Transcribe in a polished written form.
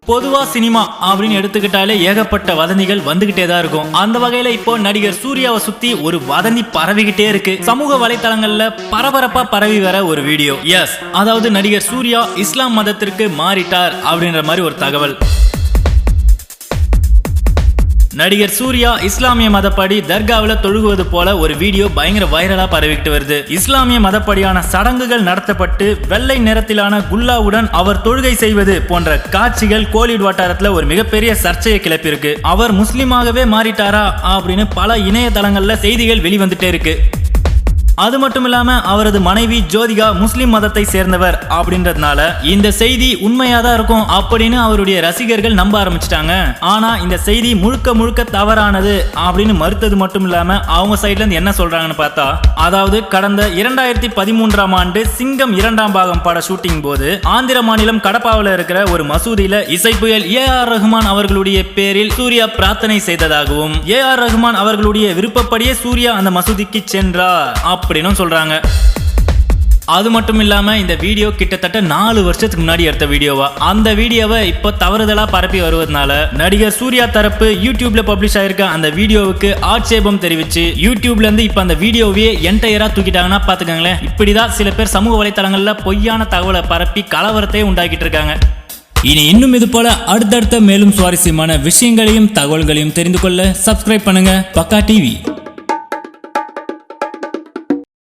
பொதுவா சினிமா அப்படின்னு எடுத்துக்கிட்டாலே ஏகப்பட்ட வதந்திகள் வந்துகிட்டே தான் இருக்கும். அந்த வகையில இப்போ நடிகர் சூர்யாவை சுத்தி ஒரு வதந்தி பரவிக்கிட்டே இருக்கு. சமூக வலைத்தளங்கள்ல பரபரப்பா பரவி வர ஒரு வீடியோ. எஸ், அதாவது நடிகர் சூர்யா இஸ்லாம் மதத்திற்கு மாறிட்டார் அப்படின்ற மாதிரி ஒரு தகவல். நடிகர் சூர்யா இஸ்லாமிய மதப்படி தர்காவில் தொழுகுவது போல ஒரு வீடியோ பயங்கர வைரலா பரவிட்டு வருது. இஸ்லாமிய மதப்படியான சடங்குகள் நடத்தப்பட்டு வெள்ளை நிறத்திலான குல்லாவுடன் அவர் தொழுகை செய்வது போன்ற காட்சிகள் கோலிவுட் வட்டாரத்துல ஒரு மிகப்பெரிய சர்ச்சையை கிளப்பியிருக்கு. அவர் முஸ்லிமாகவே மாறிட்டாரா அப்படின்னு பல இணையதளங்கள்ல செய்திகள் வெளிவந்துட்டே இருக்கு. அது மட்டும் இல்லாம அவரது மனைவி ஜோதிகா முஸ்லிம் மதத்தை சேர்ந்தவர் அப்படின்றதுனால இந்த செய்தி உண்மையாதான் இருக்கும் அப்படின்னு அவருடைய ரசிகர்கள் நம்ப ஆரம்பிச்சிட்டாங்க. ஆனா இந்த செய்தி முழுக்க முழுக்க தவறானது அப்படின்னு மறுத்தது மட்டும் இல்லாம அவங்க சைட்ல இருந்து என்ன சொல்றாங்கன்னு பார்த்தா, அதாவது கடந்த 2013ஆம் ஆண்டு சிங்கம் 2ஆம் பாகம் பட ஷூட்டிங் போது ஆந்திர மாநிலம் கடப்பாவில் இருக்கிற ஒரு மசூதியில இசைப்புயல் ஏஆர் ரஹ்மான் அவர்களுடைய பேரில் சூர்யா பிரார்த்தனை செய்ததாகவும் ஏஆர் ரஹ்மான் அவர்களுடைய விருப்பப்படியே சூர்யா அந்த மசூதிக்கு சென்றார் அப்படின்னு சொல்றாங்க. அது மட்டும் இல்லாம இந்த வீடியோ கிட்டத்தட்ட 4 வருஷத்துக்கு முன்னாடி எடுத்த வீடியோவா. அந்த வீடியோவை இப்போ தவறுதலா பரப்பி வருவதனால நடிகர் சூர்யா தரப்பு யூடியூப்ல பப்ளிஷ் ஆயிருக்க அந்த வீடியோவுக்கு ஆட்சேபம் தெரிவிச்சு யூடியூப்ல இருந்து இப்ப அந்த வீடியோவே என்டையரா தூக்கிட்டாங்கன்னா பாத்துக்கங்களேன். இப்படிதான் சில பேர் சமூக வலைத்தளங்கள்ல பொய்யான தகவலை பரப்பி கலவரத்தை உண்டாக்கிட்டு இருக்காங்க. இனி இன்னும் இது போல அடுத்தடுத்த மேலும் சுவாரஸ்யமான விஷயங்களையும் தகவல்களையும் தெரிந்து கொள்ள சப்ஸ்கிரைப் பண்ணுங்க பக்கா டிவி.